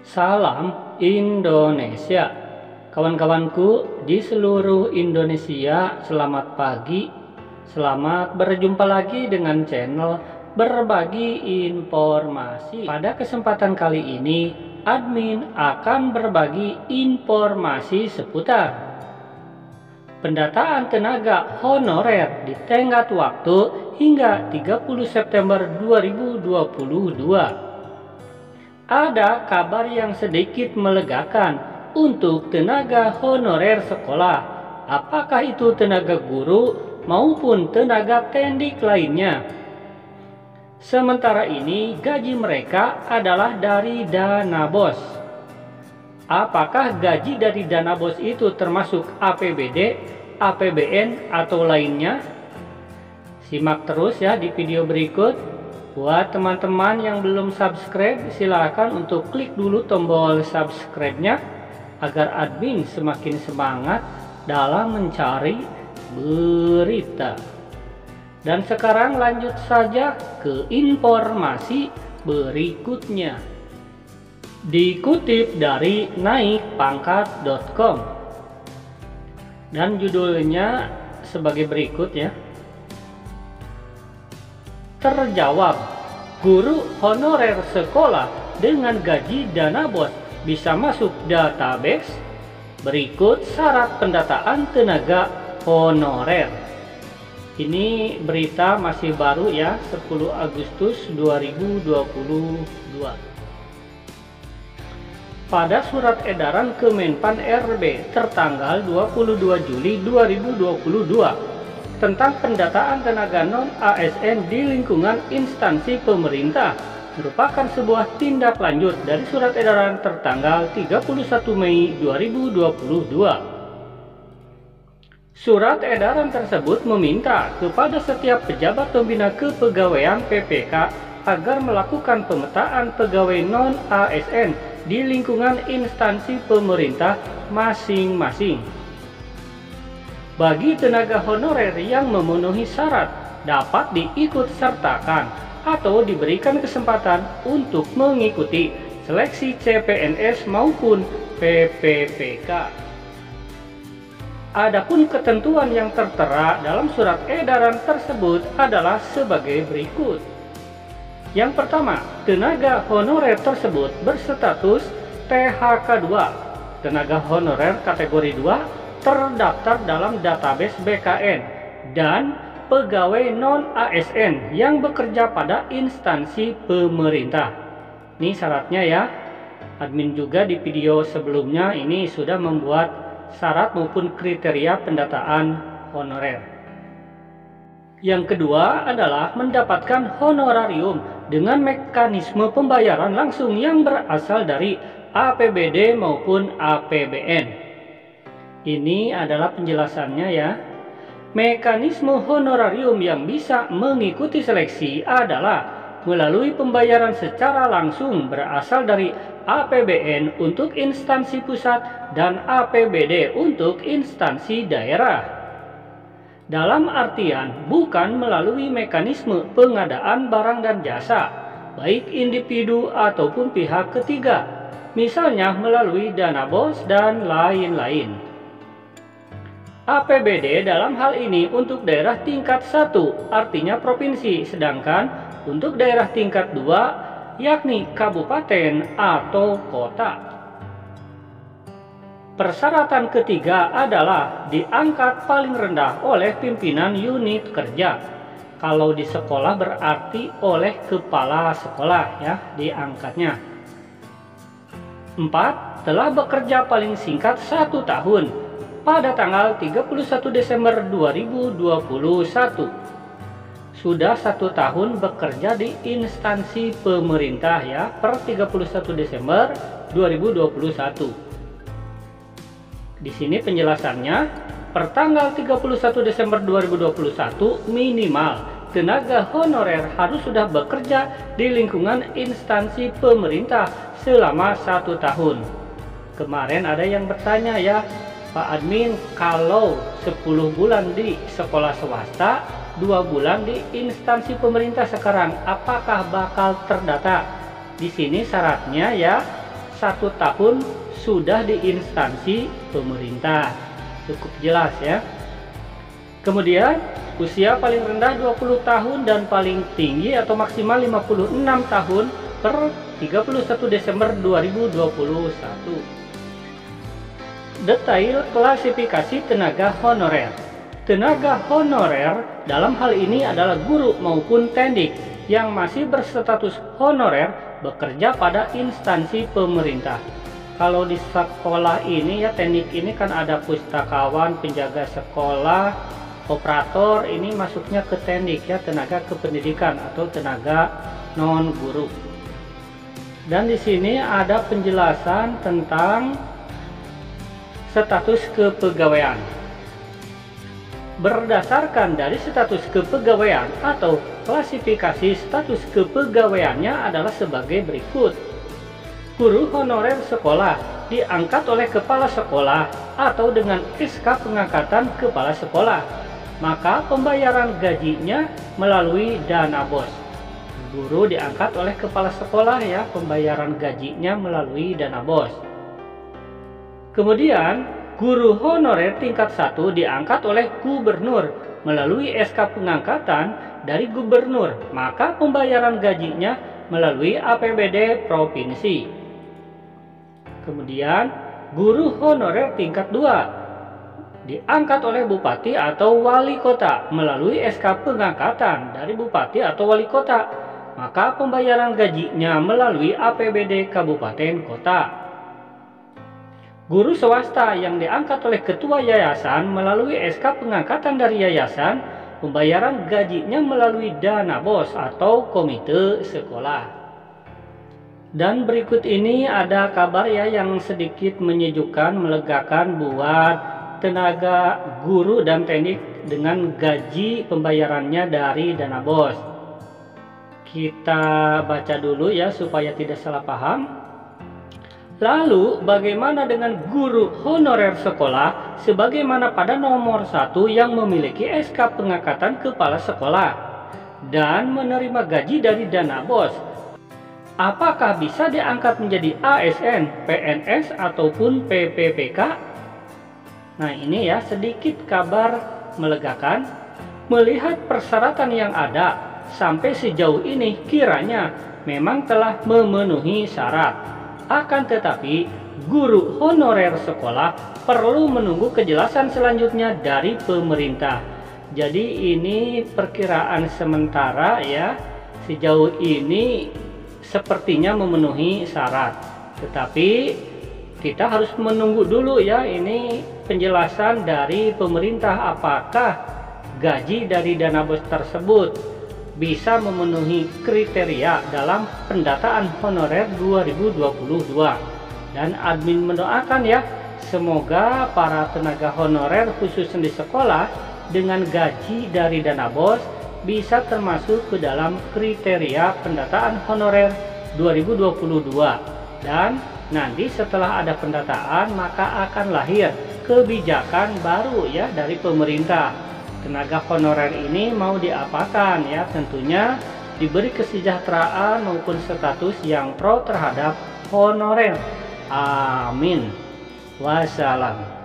Salam Indonesia. Kawan-kawanku di seluruh Indonesia, selamat pagi. Selamat berjumpa lagi dengan channel Berbagi Informasi. Pada kesempatan kali ini, admin akan berbagi informasi seputar pendataan tenaga honorer di tenggat waktu hingga 30 September 2022. Ada kabar yang sedikit melegakan untuk tenaga honorer sekolah, apakah itu tenaga guru maupun tenaga pendidik lainnya. Sementara ini gaji mereka adalah dari dana BOS. Apakah gaji dari dana BOS itu termasuk APBD, APBN atau lainnya? Simak terus ya di video berikut. Buat teman-teman yang belum subscribe, silakan untuk klik dulu tombol subscribe-nya agar admin semakin semangat dalam mencari berita. Dan sekarang lanjut saja ke informasi berikutnya. Dikutip dari naikpangkat.com dan judulnya sebagai berikut ya. Terjawab, guru honorer sekolah dengan gaji dana BOS bisa masuk database. Berikut syarat pendataan tenaga honorer. Ini berita masih baru ya, 10 Agustus 2022. Pada surat edaran Kemenpan RB tertanggal 22 Juli 2022 tentang pendataan tenaga non-ASN di lingkungan instansi pemerintah merupakan sebuah tindak lanjut dari surat edaran tertanggal 31 Mei 2022. Surat edaran tersebut meminta kepada setiap pejabat pembina kepegawaian PPK agar melakukan pemetaan pegawai non-ASN di lingkungan instansi pemerintah masing-masing. Bagi tenaga honorer yang memenuhi syarat dapat diikutsertakan atau diberikan kesempatan untuk mengikuti seleksi CPNS maupun PPPK. Adapun ketentuan yang tertera dalam surat edaran tersebut adalah sebagai berikut. Yang pertama, tenaga honorer tersebut berstatus THK 2. Tenaga honorer kategori 2 terdaftar dalam database BKN dan pegawai non-ASN yang bekerja pada instansi pemerintah. Ini syaratnya ya. Admin juga di video sebelumnya ini sudah membuat syarat maupun kriteria pendataan honorer. Yang kedua adalah mendapatkan honorarium dengan mekanisme pembayaran langsung yang berasal dari APBD maupun APBN. Ini adalah penjelasannya ya. Mekanisme honorarium yang bisa mengikuti seleksi adalah melalui pembayaran secara langsung berasal dari APBN untuk instansi pusat dan APBD untuk instansi daerah. Dalam artian bukan melalui mekanisme pengadaan barang dan jasa, baik individu ataupun pihak ketiga, misalnya melalui dana BOS dan lain-lain. APBD dalam hal ini untuk daerah tingkat 1, artinya provinsi, sedangkan untuk daerah tingkat 2, yakni kabupaten atau kota. Persyaratan ketiga adalah diangkat paling rendah oleh pimpinan unit kerja. Kalau di sekolah berarti oleh kepala sekolah ya diangkatnya. 4. Telah bekerja paling singkat 1 tahun. Pada tanggal 31 Desember 2021 sudah 1 tahun bekerja di instansi pemerintah ya per 31 Desember 2021. Di sini penjelasannya, per tanggal 31 Desember 2021 minimal tenaga honorer harus sudah bekerja di lingkungan instansi pemerintah selama 1 tahun. Kemarin ada yang bertanya ya, Pak Admin, kalau 10 bulan di sekolah swasta, 2 bulan di instansi pemerintah sekarang, apakah bakal terdata? Di sini syaratnya ya, 1 tahun sudah di instansi pemerintah. Cukup jelas ya. Kemudian usia paling rendah 20 tahun dan paling tinggi atau maksimal 56 tahun per 31 Desember 2021. Detail klasifikasi tenaga honorer. Tenaga honorer dalam hal ini adalah guru maupun tendik yang masih berstatus honorer bekerja pada instansi pemerintah. Kalau di sekolah ini ya, tendik ini kan ada pustakawan, penjaga sekolah, operator, ini masuknya ke tendik ya, tenaga kependidikan atau tenaga non guru. Dan di sini ada penjelasan tentang status kepegawaian. Berdasarkan dari status kepegawaian atau klasifikasi status kepegawaiannya adalah sebagai berikut. Guru honorer sekolah diangkat oleh kepala sekolah atau dengan SK pengangkatan kepala sekolah, maka pembayaran gajinya melalui dana BOS. Guru diangkat oleh kepala sekolah ya, pembayaran gajinya melalui dana BOS. Kemudian guru honorer tingkat 1 diangkat oleh gubernur melalui SK pengangkatan dari gubernur, maka pembayaran gajinya melalui APBD provinsi. Kemudian guru honorer tingkat 2 diangkat oleh bupati atau wali kota melalui SK pengangkatan dari bupati atau wali kota, maka pembayaran gajinya melalui APBD kabupaten kota. Guru swasta yang diangkat oleh ketua yayasan melalui SK pengangkatan dari yayasan, pembayaran gajinya melalui dana BOS atau komite sekolah. Dan berikut ini ada kabar ya yang sedikit menyejukkan, melegakan buat tenaga guru dan tendik dengan gaji pembayarannya dari dana BOS. Kita baca dulu ya supaya tidak salah paham. Lalu bagaimana dengan guru honorer sekolah sebagaimana pada nomor 1 yang memiliki SK pengangkatan kepala sekolah dan menerima gaji dari dana BOS? Apakah bisa diangkat menjadi ASN, PNS ataupun PPPK? Nah, ini ya sedikit kabar melegakan. Melihat persyaratan yang ada sampai sejauh ini kiranya memang telah memenuhi syarat. Akan tetapi guru honorer sekolah perlu menunggu kejelasan selanjutnya dari pemerintah. Jadi ini perkiraan sementara ya, sejauh ini sepertinya memenuhi syarat. Tetapi kita harus menunggu dulu ya, ini penjelasan dari pemerintah apakah gaji dari dana BOS tersebut bisa memenuhi kriteria dalam pendataan honorer 2022. Dan admin mendoakan ya, semoga para tenaga honorer khususnya di sekolah dengan gaji dari dana BOS bisa termasuk ke dalam kriteria pendataan honorer 2022. Dan nanti setelah ada pendataan maka akan lahir kebijakan baru ya dari pemerintah. Tenaga honorer ini mau diapakan ya, tentunya diberi kesejahteraan maupun status yang pro terhadap honorer. Amin. Wassalam.